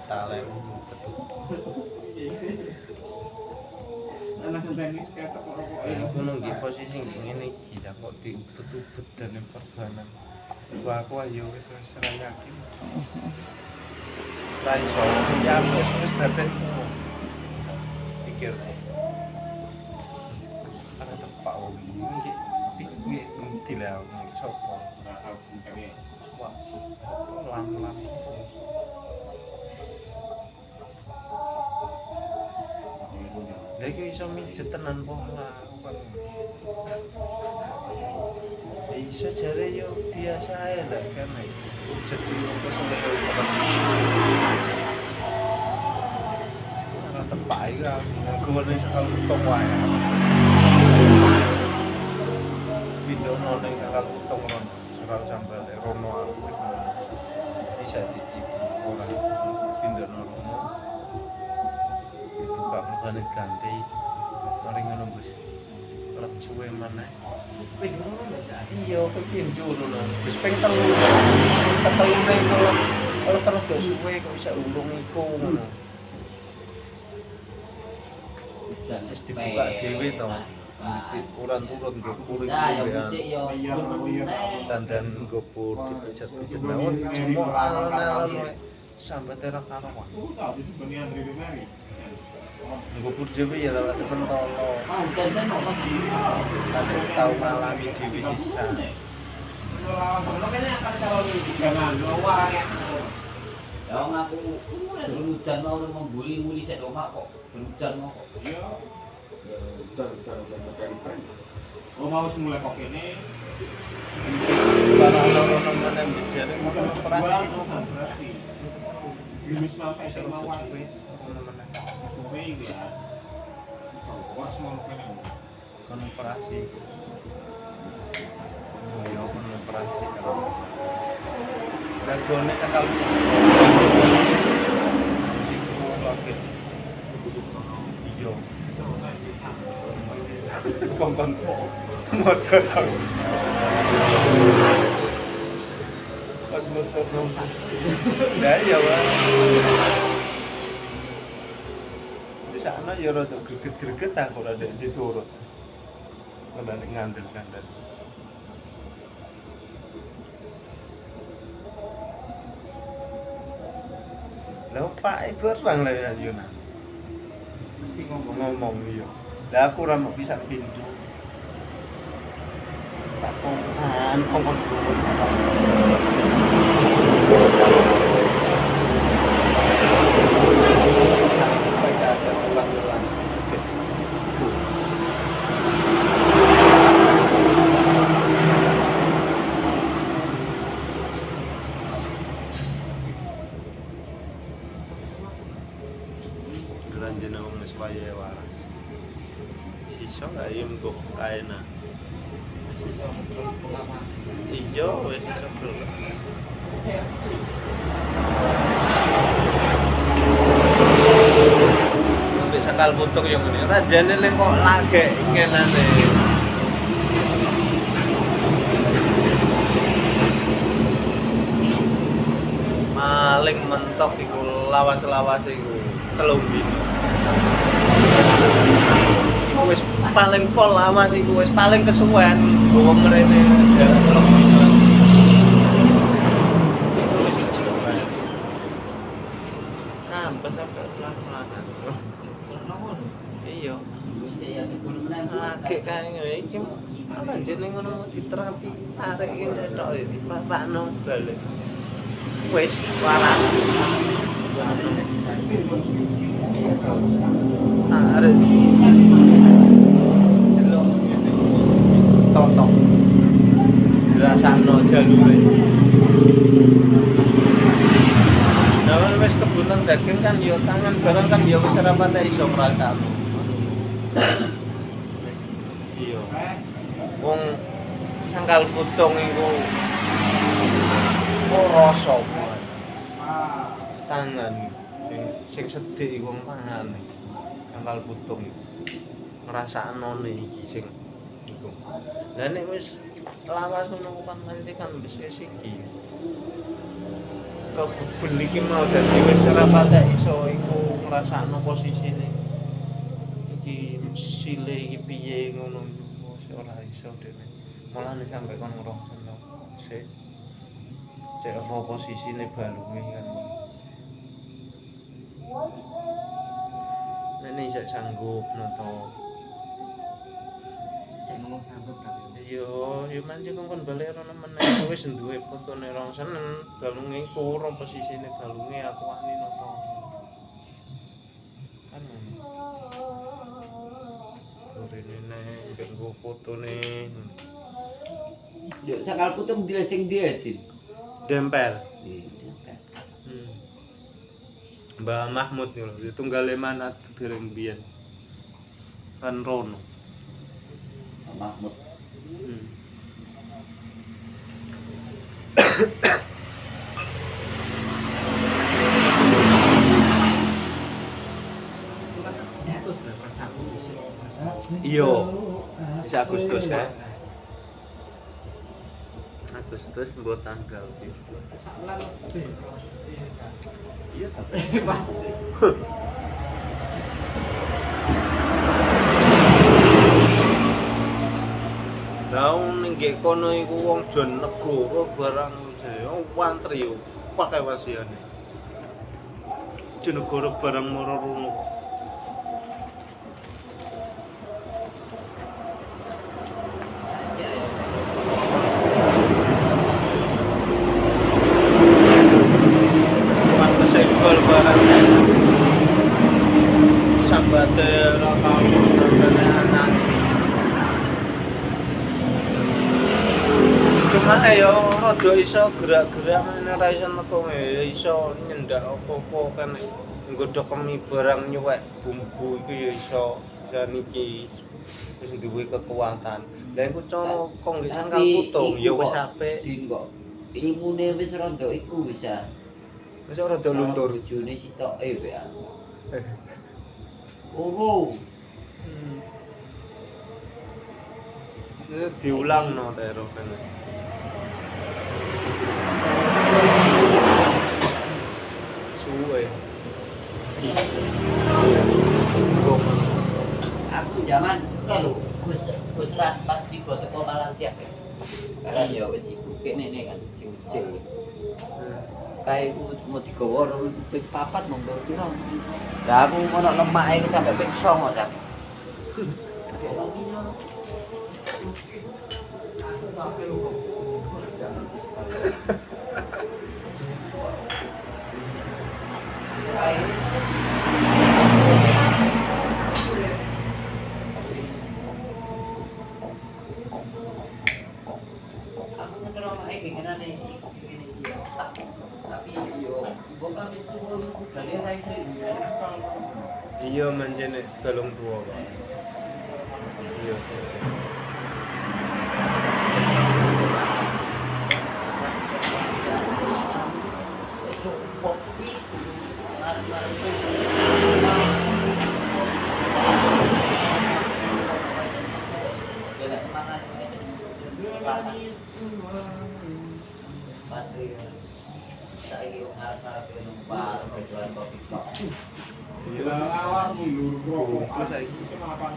talem betul. Anak tenis kayak Aku nunggu posisi ngene iki ya kok diubet-ubet dan perbanan. Wah aku ayo wis yakin. Ra iso ya wis batinku. Pikir. Ana tepak wong iki dilaw sopo. Wah, lam-lam. Lha iki iso mijet tenan po lakukan. Iso jare yo biasa ae lah kan mijet apa sampe ora tepak iki ngene sakal utok wae. Videono ning sakal utok ron, sakal sampe rono aku bisa ora pindono rono. Buka mukane ganti mari ngono Gus. Let suwe maneh. Ping ngono iya kepin dulu lho. Wis ping 3. Ketelune iku let terus do suwe kok bisa ulung iku ngono. Dan wis dibuka dhewe to. Uran-uran go kuring dandan go pur dipijat-pijat nawon cuma alon-alon sampai terak karuan. Ngubur dhewe ya lewat temen tolo. Tapi tau ngalami dhewe bisa. Ya ngaku hujan mau membuli-muli sik omah kok hujan mau kok. Iya. Ya hujan mencari pen. Oh mau semula kok ini. Para orang mana bicara mau operasi. Yunus mau saya mau Suwe ya. Wah semua kene. Kon operasi. Ayo kon operasi. Dagone kakak. Siku lagi. Iyo. Kongkon motor harus. Motor nomor. Nah ya Pak. Di sana ya rada greget-greget aku rada diturut. Ngendane ngandel-ngandel. Lah Pak berang lah ya Yuna. Mesti ngomong iya. Lah aku ora mau bisa pintu. Tak kongkon turun. Lanjut wong wis wayahe waras. Sisa gak yo mengko kaena. Iya wis iso gelem. Sampai sakal putuk yang ini rajane ning kok lagek ngenane. Maling mentok iku lawas-lawas iku 3 dino. Iku wis paling pol lama sih iku wis paling kesuwen bawa mrene jalan 3 dino. Iku wis kesuwen. Sampai pelan-pelan. Iya. Lagi kae ngene iki ana jeneng ngono diterapi tarik ngene tok dipapakno balik. Wis waras. Ada tonton dirasakno jalure. Nah, wis kebunan daging kan yo tangan barang kan yo wis ora patek iso ngrasakno. Iya. Wong sangkal putung iku rasa tangan sing sedhik iku pangane sangkal putung ngrasaknone iki sing iku. Lah nek wis lawas ngono kan nanti kan wis iki. kebel iki mau dadi wis ora patek iso iku ngrasakno posisine. Iki sile iki piye ngono wis ora iso dene. Mulane sampe kon ngrasakno. Sik. Cek apa posisine balunge kan. Nek sak sanggup noto. Saya ngomong sanggup tapi Yo mancing kon balik ana meneh wis duwe fotone rong senen balunge iku ora posisine balunge aku wani noto. Kan ngono. Orene nek nggo fotone yo sakalku tuh ndi sing diedit. dempel. Iya. Mbah Mahmud lho, tunggale manat dereng biyen. Kan rono. Mahmud. Iya. Bisa Agustus kan? Agustus mbok tanggal piro? Iya tapi daun ning gek kono iku wong jon negara barang jaya wantri yo pakai wasiane. Jon negara barang moro rono. Sembol barang sambate rakam anak. Cuma ayo rada iso gerak-gerak ora iso metu iso nyendak apa-apa kan nggodhog kemi barang nyuwek bumbu iku ya iso dan iki wis duwe kekuatan. Lah iku cara kok nggih sangkal putung ya wis apik. Kok ilmune wis rada iku bisa. Wis ora do luntur. Bojone sitoke ya. Oro. Diulang no tero kan. Suwe. Aku zaman kalau Gus Rat pas di teko Malaysia kan. Kan ya wis iku kene kan sing kayak mau digawa ping 4 monggo piro. Lah aku ono lemak iki sampe ping 9 ta. Aku ngeterong iki ngene iki. Tapi yo bukan itu dari raise Iya menjene galung tua. Iya. Gila awak mundur kok. Terus saiki malah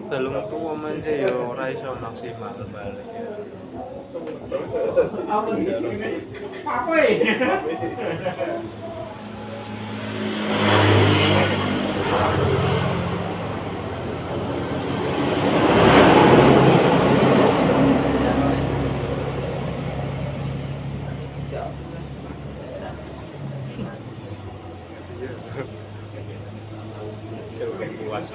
galung tua manje yo ora iso maksimal balik ya. apa Coba puas.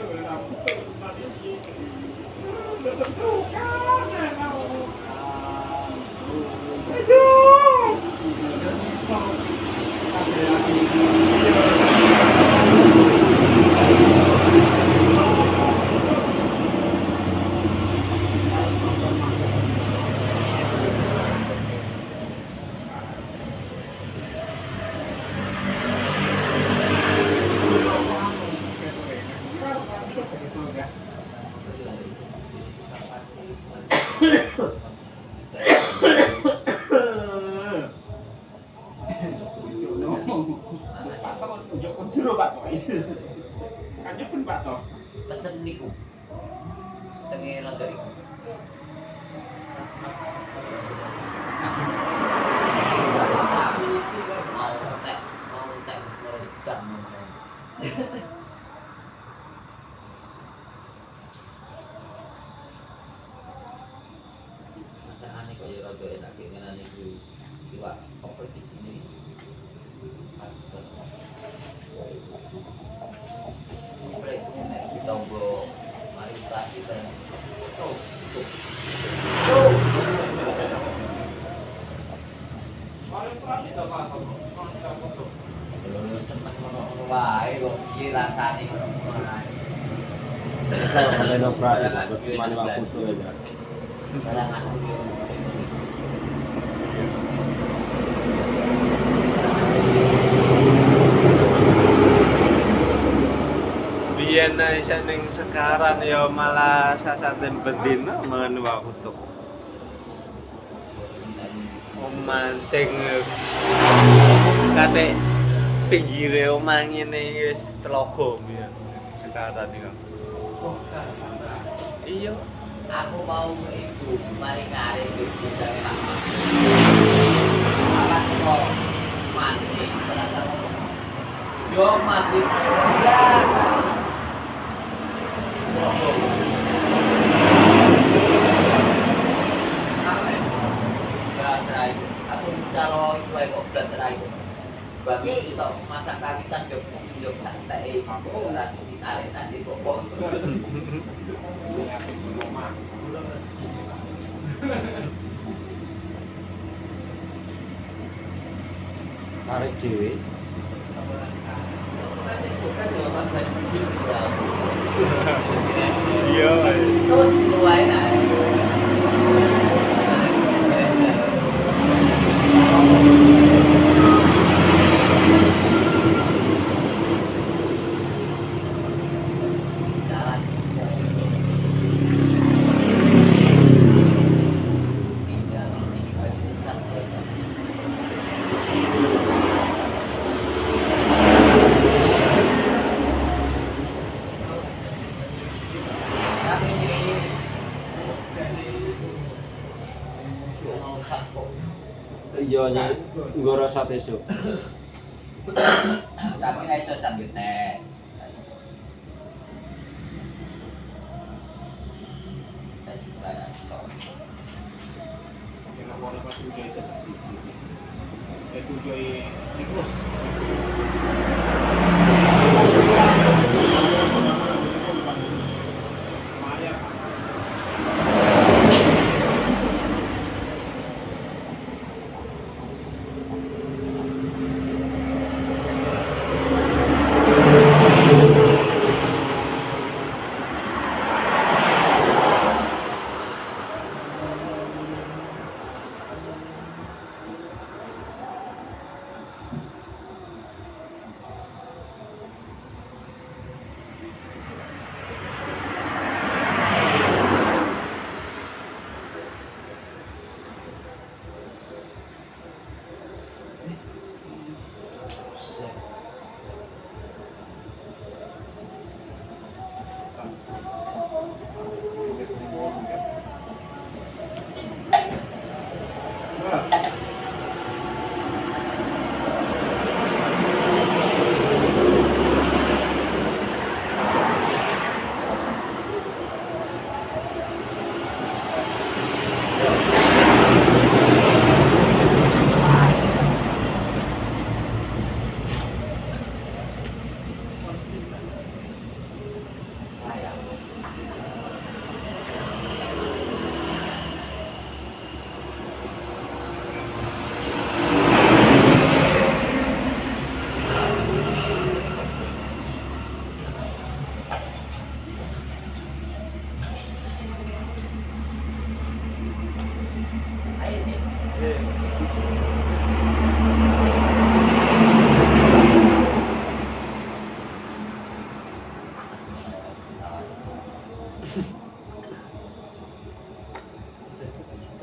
Kaya rada enak keinginan itu iwak apa di sini. Komplek ini kita mau mari kita tuh. Sempat ngono wae kok iki rasane ngono ae. Kalau noprak, bagaimana waktu itu ya? Barang aku yo. Biyen ae ning sekarang ya malah sasaten bendina mangan waktu itu. Mancing kate pinggire omah ngene wis telaga biyen. Sekarang iki. Iya. Aku mau itu mari ngarep itu dari lama. Akan kok mati terasa. Yo mati biasa. Aku kalau itu kok belajar itu. Bagi itu masak kawitan jok santai ora ditarik nanti kok. Tarik dhewe. Iya. Terus luai nah. Iya nya nggo rasa besok. Tapi nek iso sambil tes.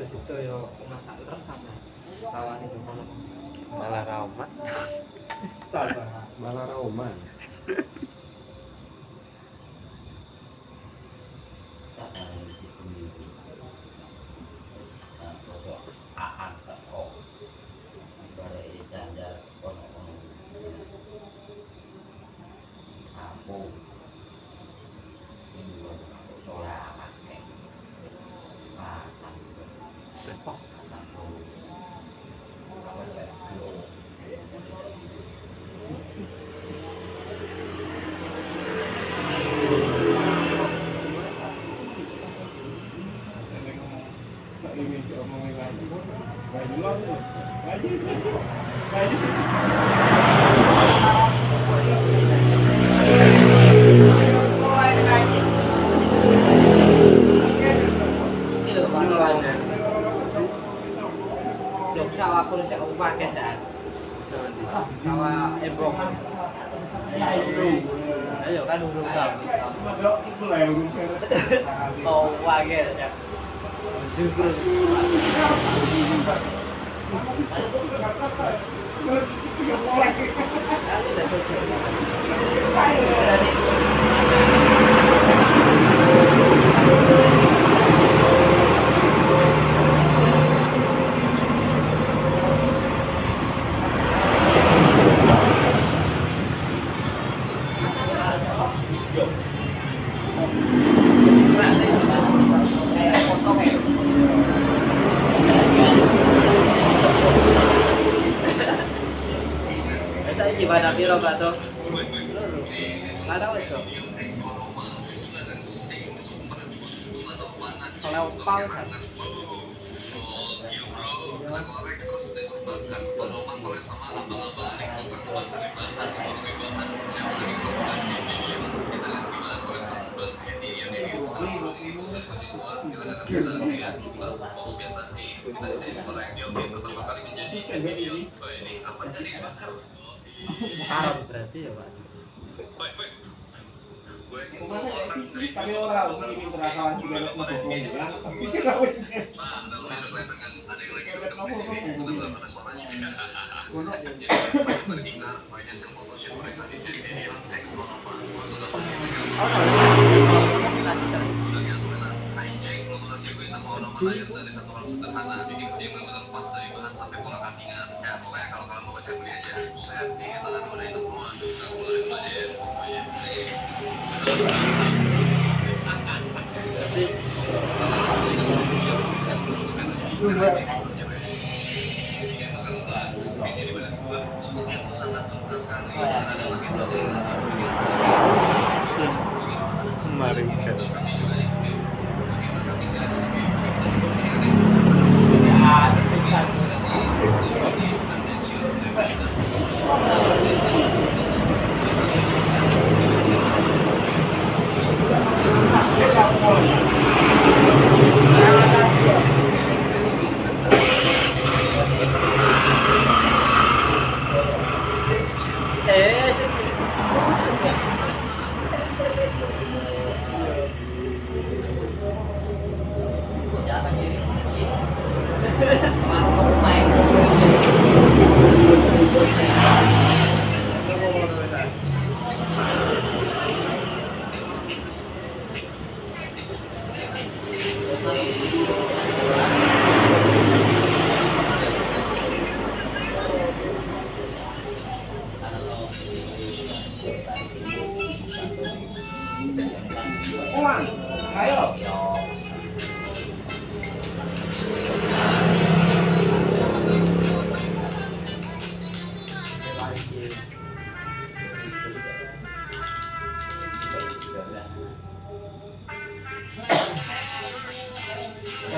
Situ yo masak terus sama lawan itu kono. Malah raumat. Malah rauman. Aku Sawah pun saya pakai dah. Sawah ebong. Ayo kan urung kau. Mau pakai dah. Juga. Gimana piro Pak Tok? Ada wes Tok. Kalau pal kan. Haram berarti ya Pak. Kami orang ini terakalan juga ada ngomong ya. Mari kan. Uang, ayo.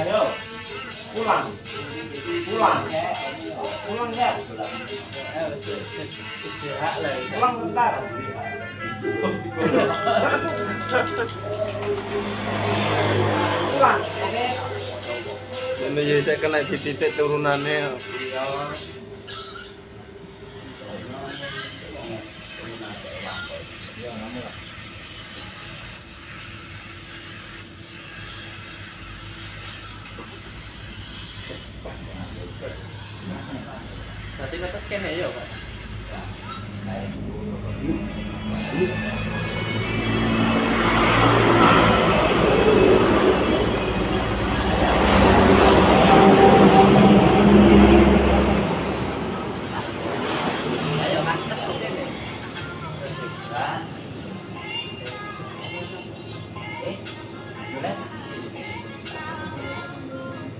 Ayo, pulang, pulang, pulang ya, pulang bentar. Pulang, Ini jadi saya kena di titik turunannya. Tadi kata scan ya Pak. Ayo angkat sini.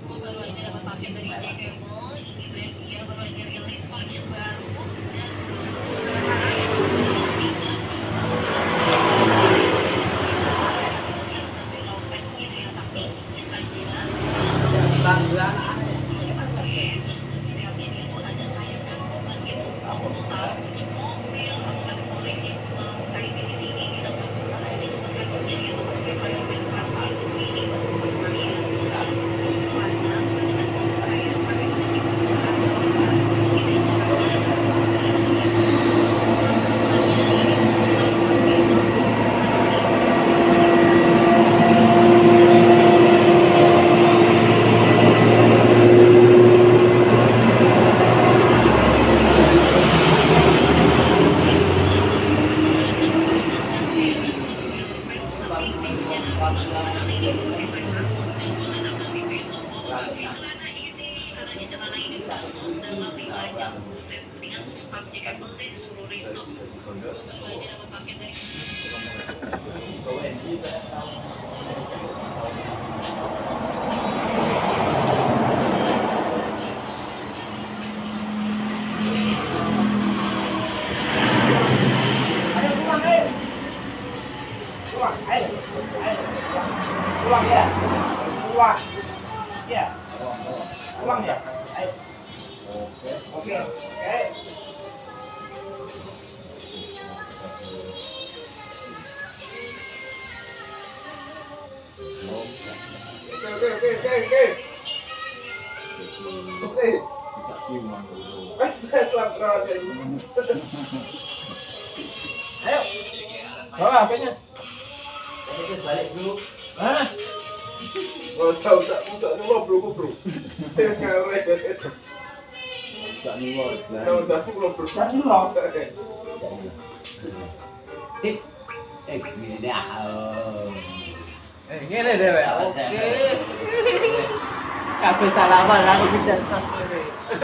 Boleh? Pulang ya. Pulang. Ya. Pulang ya. Ayo. Oke. Oke. Ayo. Bawa HP-nya. Balik dulu. Mana? Oh, tahu tak bro. Tak ni wah. Tak dulu. Tip. Gini dah. Ngene deh, Pak. Oke. Kabeh salaman aku tidak sampai.